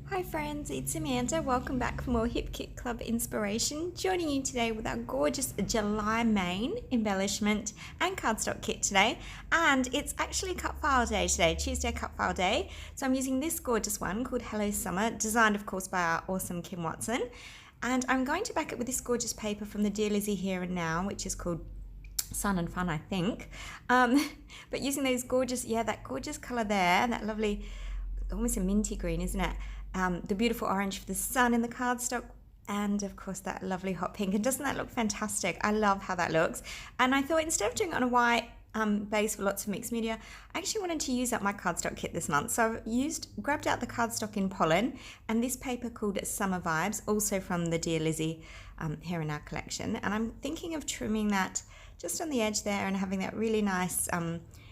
Hi friends, it's Amanda. Welcome back for more Hip Kit Club inspiration. Joining you today with our gorgeous July main embellishment and cardstock kit today. And it's actually cut file day today, Tuesday cut file day. So I'm using this gorgeous one called Hello Summer, designed of course by our awesome Kim Watson. And I'm going to back it with this gorgeous paper from the Dear Lizzie Here and Now, which is called Sun and Fun, I think. But using those gorgeous, that gorgeous color there, that lovely, almost a minty green, isn't it? The beautiful orange for the sun in the cardstock, and of course that lovely hot pink. And doesn't that look fantastic? I love how that looks. And I thought instead of doing it on a white base for lots of mixed media, I actually wanted to use up my cardstock kit this month. So I've grabbed out the cardstock in pollen and this paper called Summer Vibes, also from the Dear Lizzie here in our collection. And I'm thinking of trimming that just on the edge there and having that really nice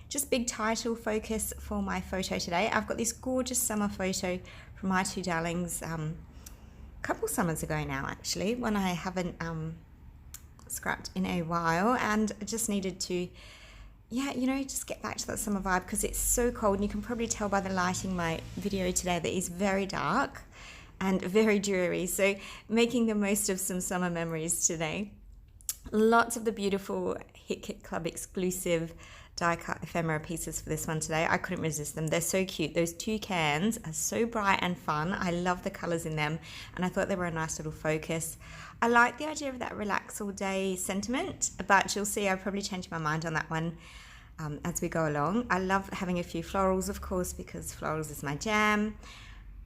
just big title focus for my photo today. I've got this gorgeous summer photo from my two darlings a couple summers ago now, actually, when I haven't scrapped in a while, and I just needed to just get back to that summer vibe because it's so cold, and you can probably tell by the lighting my video today that it's very dark and very dreary, so making the most of some summer memories today. Lots of the beautiful Hip Kit Club exclusive die cut ephemera pieces for this one today. I couldn't resist them. They're so cute. Those two cans are so bright and fun. I love the colors in them, and I thought they were a nice little focus. I like the idea of that relax all day sentiment, but you'll see I'll probably change my mind on that one as we go along. I love having a few florals, of course, because florals is my jam.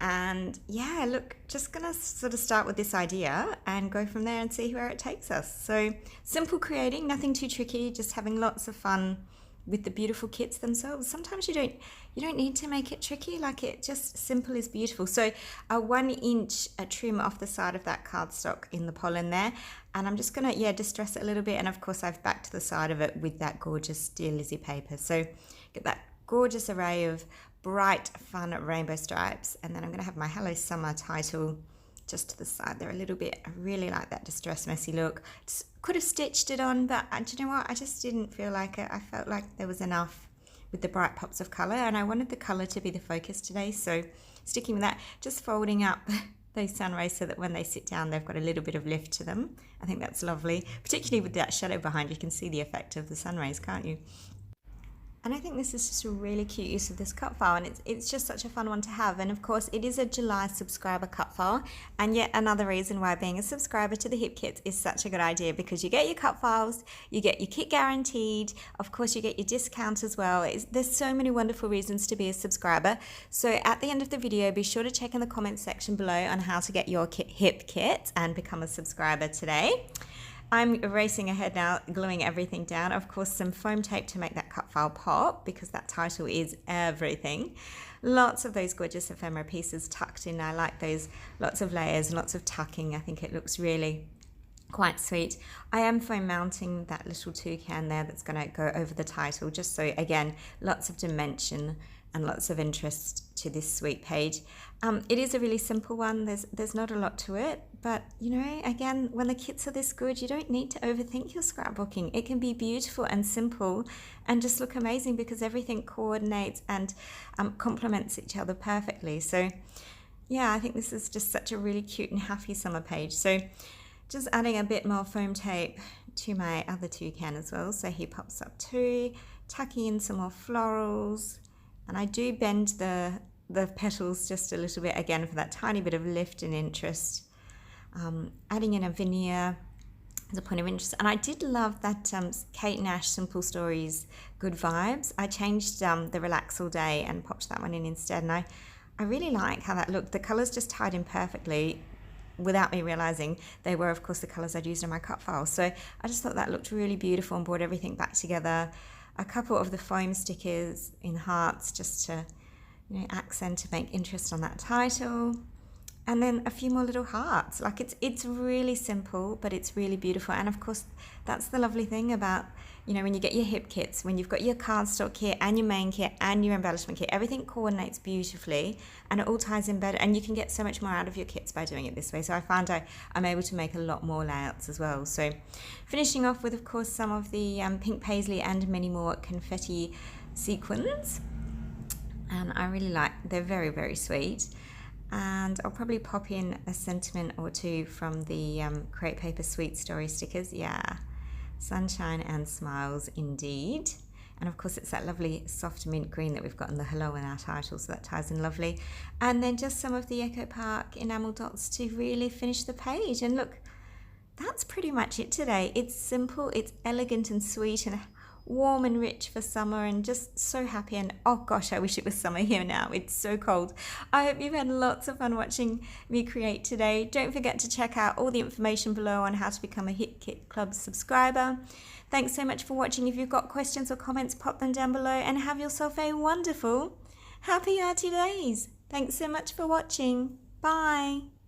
And yeah, look, just gonna sort of start with this idea and go from there and see where it takes us. So simple creating, nothing too tricky, just having lots of fun with the beautiful kits themselves. Sometimes you don't need to make it tricky, like it just simple is beautiful. So a 1 inch trim off the side of that cardstock in the pollen there, and I'm just gonna distress it a little bit, and of course I've backed the side of it with that gorgeous Dear Lizzie paper. So get that gorgeous array of bright fun rainbow stripes, and then I'm gonna have my Hello Summer title just to the side there a little bit. I really like that distressed messy look. Just could have stitched it on, but do you know what? I just didn't feel like it. I felt like there was enough with the bright pops of color, and I wanted the color to be the focus today. So sticking with that, just folding up those sun rays so that when they sit down, they've got a little bit of lift to them. I think that's lovely, particularly with that shadow behind. You can see the effect of the sun rays, can't you? And I think this is just a really cute use of this cut file, and it's just such a fun one to have. And of course it is a July subscriber cut file, and yet another reason why being a subscriber to the Hip Kits is such a good idea, because you get your cut files, you get your kit guaranteed, of course you get your discount as well. There's so many wonderful reasons to be a subscriber. So at the end of the video, be sure to check in the comments section below on how to get your Hip Kit and become a subscriber today. I'm racing ahead now, gluing everything down. Of course, some foam tape to make that cut file pop, because that title is everything. Lots of those gorgeous ephemera pieces tucked in. I like those, lots of layers, lots of tucking. I think it looks really quite sweet. I am foam mounting that little toucan there that's going to go over the title, just so, again, lots of dimension and lots of interest to this sweet page. It is a really simple one. There's not a lot to it, but again, when the kits are this good, you don't need to overthink your scrapbooking. It can be beautiful and simple and just look amazing, because everything coordinates and complements each other perfectly. So yeah, I think this is just such a really cute and happy summer page. So just adding a bit more foam tape to my other toucan as well, so he pops up too, tucking in some more florals. And I do bend the petals just a little bit, again, for that tiny bit of lift and interest. Adding in a veneer as a point of interest. And I did love that Kate Nash Simple Stories Good Vibes. I changed the Relax All Day and popped that one in instead. And I really like how that looked. The colours just tied in perfectly without me realising they were, of course, the colours I'd used in my cut file. So I just thought that looked really beautiful and brought everything back together. A couple of the foam stickers in hearts just to accent, to make interest on that title, and then a few more little hearts. Like it's really simple, but it's really beautiful. And of course that's the lovely thing about when you get your hip kits, when you've got your cardstock kit and your main kit and your embellishment kit, everything coordinates beautifully and it all ties in better, and you can get so much more out of your kits by doing it this way. So I find I'm able to make a lot more layouts as well. So finishing off with, of course, some of the pink paisley and many more confetti sequins, and I really like, they're very, very sweet. And I'll probably pop in a sentiment or two from the Create Paper Sweet Story stickers. Yeah, sunshine and smiles indeed. And of course it's that lovely soft mint green that we've got in the hello in our title, so that ties in lovely. And then just some of the Echo Park enamel dots to really finish the page. And look, that's pretty much it today. It's simple, it's elegant and sweet and warm and rich for summer, and just so happy. And oh gosh, I wish it was summer here now. It's so cold. I hope you've had lots of fun watching me create today. Don't forget to check out all the information below on how to become a Hip Kit Club subscriber. Thanks so much for watching. If you've got questions or comments, pop them down below, and have yourself a wonderful, happy Arty days. Thanks so much for watching. Bye.